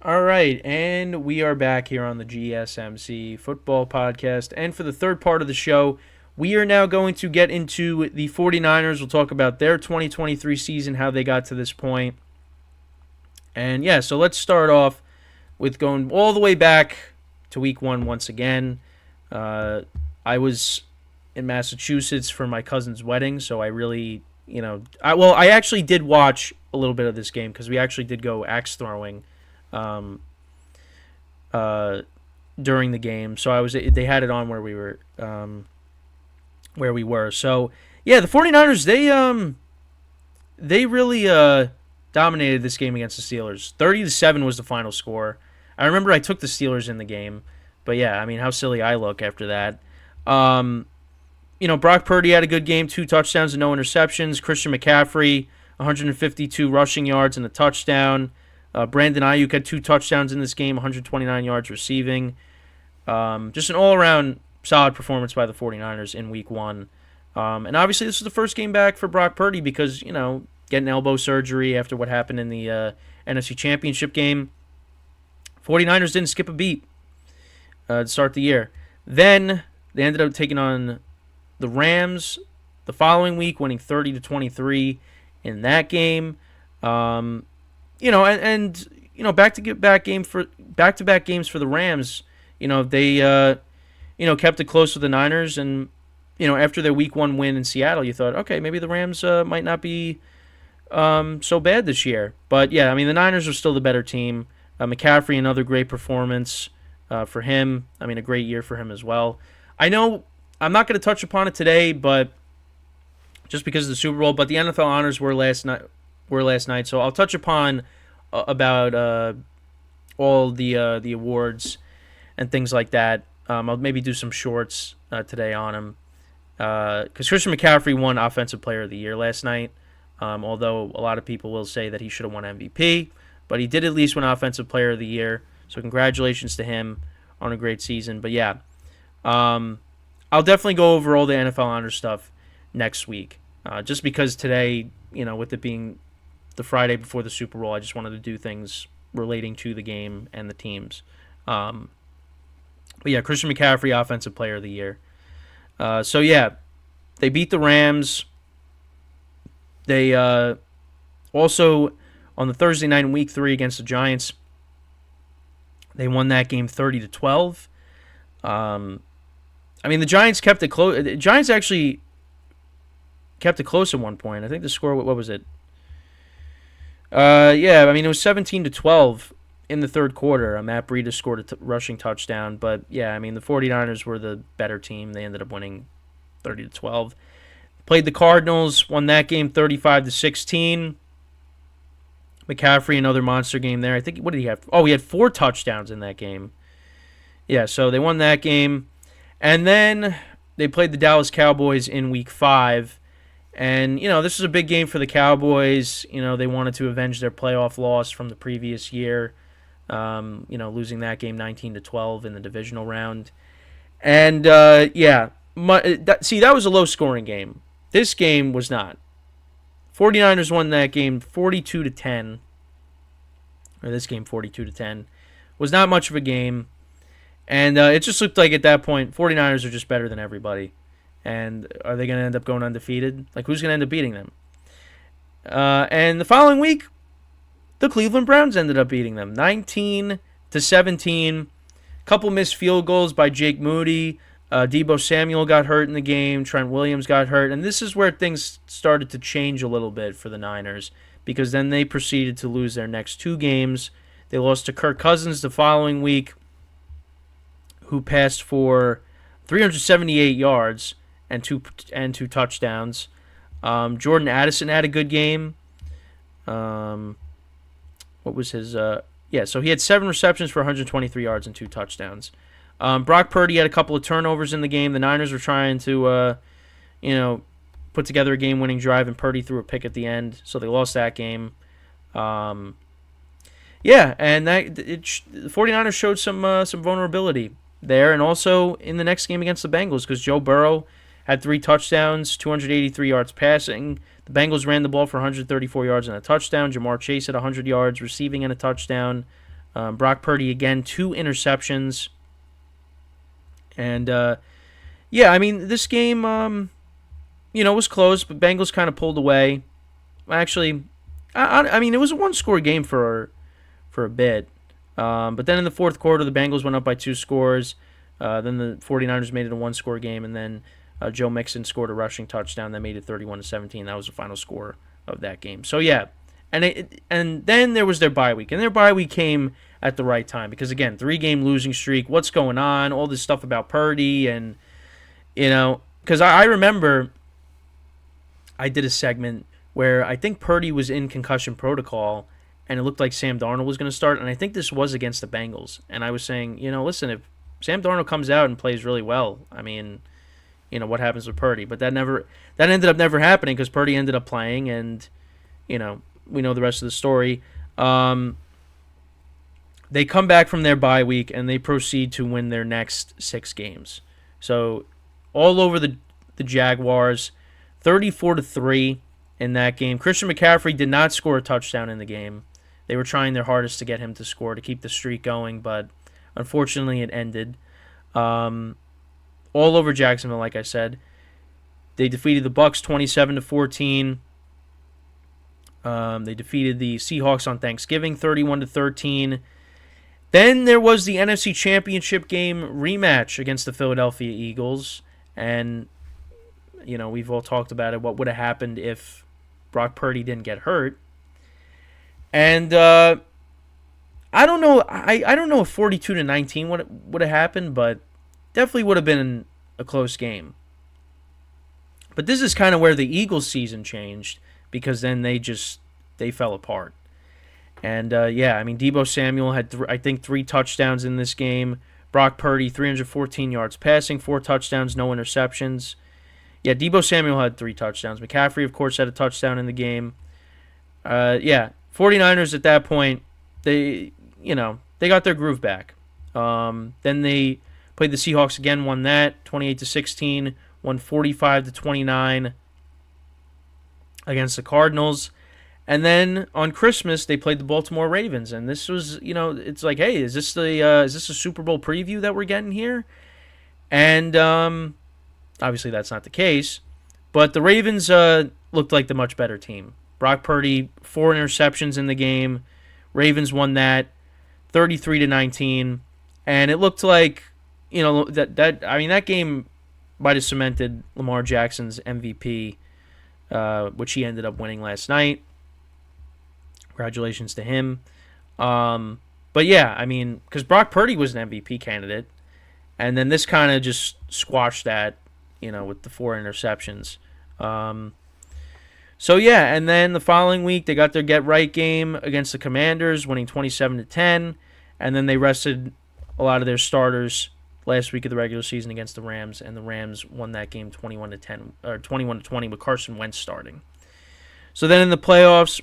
All right, and we are back here on the GSMC football podcast. And for the third part of the show, we are now going to get into the 49ers. We'll talk about their 2023 season, how they got to this point. And yeah, so let's start off with going all the way back to week one once again. I was in Massachusetts for my cousin's wedding, so I really, I actually did watch a little bit of this game because we actually did go axe throwing um, during the game. So they had it on where we were. So yeah, the 49ers they really dominated this game against the Steelers. 30-7 was the final score. I remember I took the Steelers in the game, but yeah, I mean how silly I look after that. Brock Purdy had a good game, 2 touchdowns and no interceptions. Christian McCaffrey, 152 rushing yards and a touchdown. Brandon Ayuk had 2 touchdowns in this game, 129 yards receiving. Just an all-around solid performance by the 49ers in week one. And obviously this was the first game back for Brock Purdy because, getting elbow surgery after what happened in the NFC Championship game. 49ers didn't skip a beat to start the year. Then they ended up taking on the Rams the following week, winning 30-23 in that game. Back-to-back games for the Rams. They kept it close with the Niners, and after their week one win in Seattle, you thought, okay, maybe the Rams might not be so bad this year. But yeah, I mean the Niners are still the better team. McCaffrey, another great performance for him. I mean a great year for him as well. I know I'm not going to touch upon it today, but just because of the Super Bowl. But the NFL honors were last night, so I'll touch upon about all the awards and things like that. I'll maybe do some shorts today on him because Christian McCaffrey won Offensive Player of the Year last night. Although a lot of people will say that he should have won MVP, but he did at least win Offensive Player of the Year. So congratulations to him on a great season. But yeah, I'll definitely go over all the NFL honors stuff next week. Just because today, with it being the Friday before the Super Bowl, I just wanted to do things relating to the game and the teams. But yeah, Christian McCaffrey, Offensive Player of the Year. So yeah, they beat the Rams. They also, on the Thursday night in Week 3 against the Giants, they won that game 30-12. I mean, the Giants kept it close. The Giants actually kept it close at one point. I think the score, what was it? Yeah, I mean, it was 17-12 in the third quarter. Matt Breida scored a rushing touchdown. But, yeah, I mean, the 49ers were the better team. They ended up winning 30-12. Played the Cardinals, won that game 35-16. McCaffrey, another monster game there. I think, what did he have? Oh, he had 4 touchdowns in that game. Yeah, so they won that game. And then they played the Dallas Cowboys in Week 5. And, this was a big game for the Cowboys. They wanted to avenge their playoff loss from the previous year, losing that game 19-12 in the divisional round. And, yeah, that was a low-scoring game. This game was not. 49ers won that game 42-10. Or this game 42-10. Was not much of a game. And it just looked like at that point, 49ers are just better than everybody. And are they going to end up going undefeated? Like, who's going to end up beating them? And the following week, the Cleveland Browns ended up beating them 19-17. Couple missed field goals by Jake Moody. Deebo Samuel got hurt in the game. Trent Williams got hurt. And this is where things started to change a little bit for the Niners, because then they proceeded to lose their next 2 games. They lost to Kirk Cousins the following week, who passed for 378 yards and two touchdowns. Jordan Addison had a good game. What was his? So he had 7 receptions for 123 yards and 2 touchdowns. Brock Purdy had a couple of turnovers in the game. The Niners were trying to, put together a game-winning drive, and Purdy threw a pick at the end, so they lost that game. And the 49ers showed some vulnerability there, and also in the next game against the Bengals, because Joe Burrow had 3 touchdowns, 283 yards passing. The Bengals ran the ball for 134 yards and a touchdown. Jamar Chase had 100 yards receiving and a touchdown. Brock Purdy again, 2 interceptions. And, yeah, I mean, this game, was close, but Bengals kind of pulled away. Actually, I mean, it was a one-score game for a bit. But then in the fourth quarter, the Bengals went up by 2 scores. Then the 49ers made it a one-score game, and then Joe Mixon scored a rushing touchdown that made it 31-17. That was the final score of that game. So, yeah. And then there was their bye week. And their bye week came at the right time because, again, 3-game losing streak. What's going on? All this stuff about Purdy. And, because I remember I did a segment where I think Purdy was in concussion protocol and it looked like Sam Darnold was going to start. And I think this was against the Bengals. And I was saying, listen, if Sam Darnold comes out and plays really well, I mean, what happens with Purdy? But that ended up never happening because Purdy ended up playing and, we know the rest of the story. They come back from their bye week and they proceed to win their next 6 games. So all over the Jaguars, 34-3 in that game. Christian McCaffrey did not score a touchdown in the game. They were trying their hardest to get him to score to keep the streak going, but unfortunately it ended. All over Jacksonville, like I said. They defeated the Bucs 27-14. They defeated the Seahawks on Thanksgiving 31-13. Then there was the NFC Championship game rematch against the Philadelphia Eagles. And, we've all talked about it. What would have happened if Brock Purdy didn't get hurt? And I don't know. I don't know if 42-19 would have happened, but definitely would have been a close game. But this is kind of where the Eagles' season changed because then they fell apart. And, I mean, Deebo Samuel had, I think, 3 touchdowns in this game. Brock Purdy, 314 yards passing, 4 touchdowns, no interceptions. Yeah, Deebo Samuel had 3 touchdowns. McCaffrey, of course, had a touchdown in the game. 49ers at that point, they got their groove back. Then they played the Seahawks again, won that, 28-16, won 45-29 against the Cardinals. And then on Christmas, they played the Baltimore Ravens. And this was, it's like, hey, is this a Super Bowl preview that we're getting here? And obviously that's not the case. But the Ravens looked like the much better team. Brock Purdy, 4 interceptions in the game. Ravens won that 33-19. And it looked like, that game might have cemented Lamar Jackson's MVP, which he ended up winning last night. Congratulations to him. But yeah, I mean, because Brock Purdy was an MVP candidate, and then this kind of just squashed that, with the 4 interceptions. So yeah, and then the following week they got their get-right game against the Commanders, winning 27-10, and then they rested a lot of their starters last week of the regular season against the Rams, and the Rams won that game 21-10 or 21-20 with Carson Wentz starting. So then in the playoffs,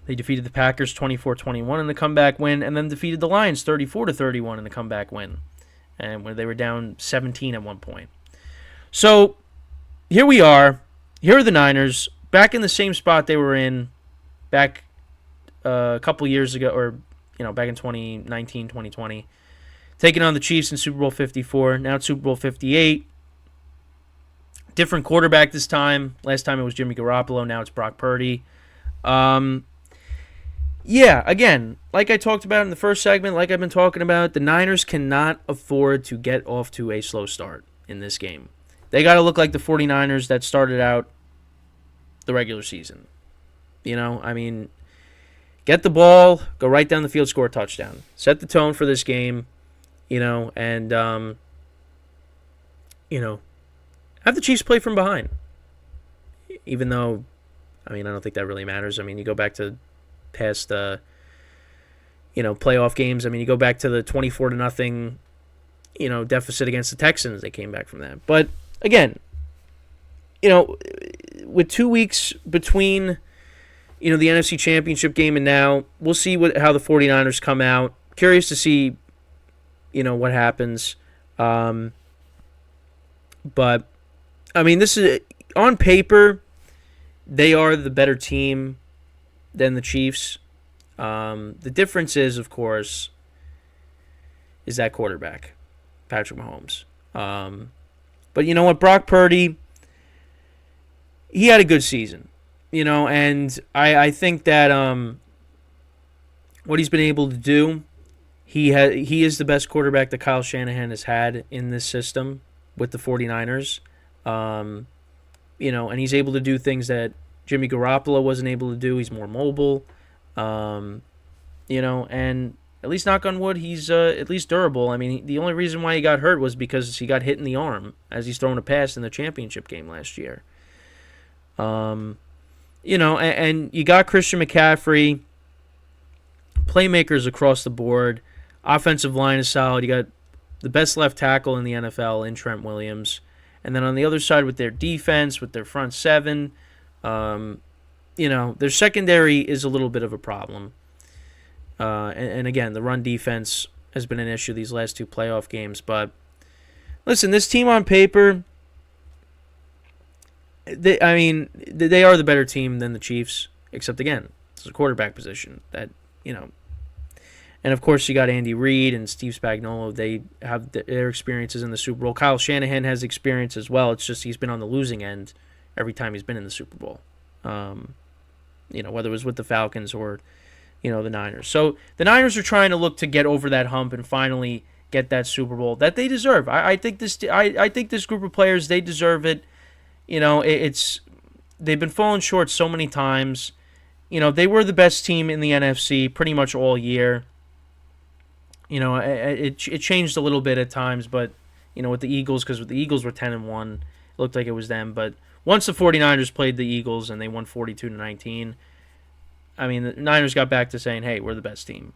they defeated the Packers 24-21 in the comeback win, and then defeated the Lions 34-31 in the comeback win, and when they were down 17 at one point. So here we are. Here are the Niners back in the same spot they were in back a couple years ago, or back in 2019, 2020, taking on the Chiefs in Super Bowl 54. Now it's Super Bowl 58. Different quarterback this time. Last time it was Jimmy Garoppolo. Now it's Brock Purdy. Yeah, again, like I talked about in the first segment, like I've been talking about, the Niners cannot afford to get off to a slow start in this game. They got to look like the 49ers that started out the regular season. I mean, get the ball, go right down the field, score a touchdown. Set the tone for this game, and, have the Chiefs play from behind. Even though, I don't think that really matters. You go back to past playoff games. You go back to the 24-0 deficit against the Texans. They came back from that. But again, with 2 weeks between the NFC Championship game and now, we'll see how the 49ers come out. Curious to see what happens. But this is on paper, they are the better team than the Chiefs. The difference is, of course, is that quarterback, Patrick Mahomes. But you know what, Brock Purdy, he had a good season, and I think that what he's been able to do, he is the best quarterback that Kyle Shanahan has had in this system with the 49ers. And he's able to do things that Jimmy Garoppolo wasn't able to do. He's more mobile, and at least knock on wood, he's at least durable. I mean, the only reason why he got hurt was because he got hit in the arm as he's throwing a pass in the championship game last year. And you got Christian McCaffrey, playmakers across the board, offensive line is solid. You got the best left tackle in the NFL in Trent Williams. And then on the other side with their defense, with their front seven, their secondary is a little bit of a problem. And again, the run defense has been an issue these last two playoff games. But listen, this team on paper, they are the better team than the Chiefs, except again, it's a quarterback position that, And of course, you got Andy Reid and Steve Spagnuolo. They have their experiences in the Super Bowl. Kyle Shanahan has experience as well. It's just he's been on the losing end every time he's been in the Super Bowl. Whether it was with the Falcons or, the Niners. So the Niners are trying to look to get over that hump and finally get that Super Bowl that they deserve. I think this group of players, they deserve it. They've been falling short so many times. They were the best team in the NFC pretty much all year. It changed a little bit at times, but, with the Eagles, because the Eagles were 10-1, it looked like it was them. But once the 49ers played the Eagles and they won 42-19, the Niners got back to saying, hey, we're the best team.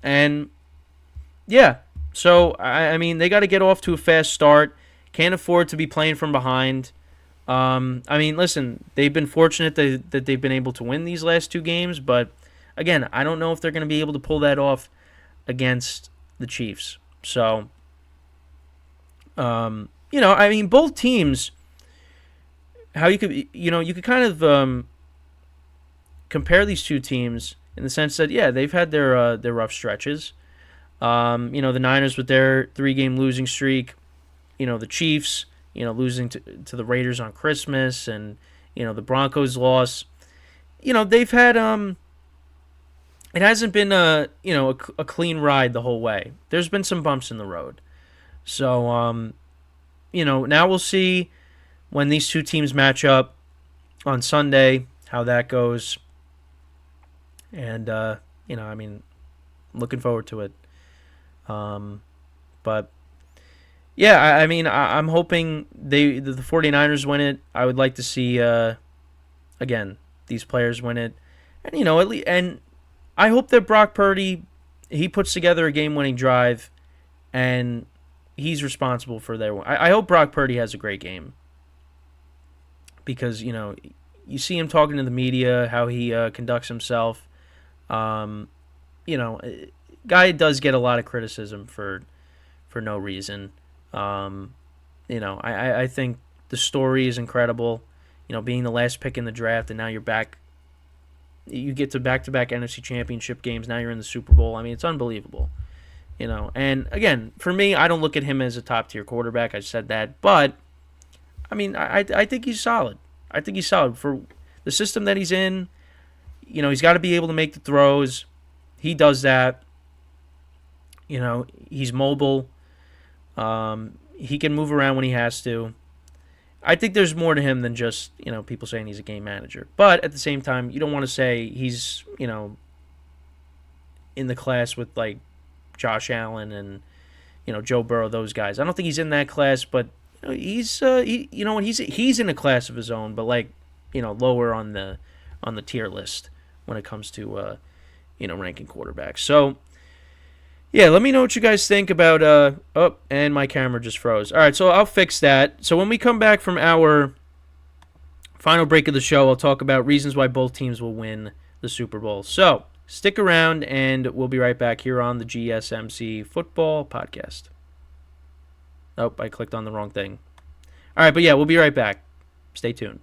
And, yeah, so, they got to get off to a fast start. Can't afford to be playing from behind. Listen, they've been fortunate that they've been able to win these last two games, but, again, I don't know if they're going to be able to pull that off against the Chiefs. So, both teams, how you could kind of compare these two teams in the sense that, yeah, they've had their rough stretches. The Niners with their 3-game losing streak, the Chiefs, losing to the Raiders on Christmas, and, the Broncos loss. They've had it hasn't been a clean ride the whole way. There's been some bumps in the road. So, now we'll see when these two teams match up on Sunday, how that goes. And, looking forward to it. But, yeah, I'm hoping the 49ers win it. I would like to see, again, these players win it. And, at least, and I hope that Brock Purdy, he puts together a game-winning drive, and he's responsible for their win. I hope Brock Purdy has a great game because, you see him talking to the media, how he conducts himself. Guy does get a lot of criticism for no reason. I think the story is incredible. Being the last pick in the draft, and now you're back. You get to back-to-back NFC Championship games. Now you're in the Super Bowl. It's unbelievable. And again, for me, I don't look at him as a top-tier quarterback. I said that. But, I think he's solid. I think he's solid. For the system that he's in, he's got to be able to make the throws. He does that. He's mobile. He can move around when he has to. I think there's more to him than just, people saying he's a game manager. But at the same time, you don't want to say he's, in the class with, like, Josh Allen and, Joe Burrow, those guys. I don't think he's in that class, but he's in a class of his own, but, like, lower on the tier list when it comes to, ranking quarterbacks. So, yeah, let me know what you guys think about, and my camera just froze. All right, so I'll fix that. So when we come back from our final break of the show, I'll talk about reasons why both teams will win the Super Bowl. So stick around, and we'll be right back here on the GSMC Football Podcast. Oh, I clicked on the wrong thing. All right, but yeah, we'll be right back. Stay tuned.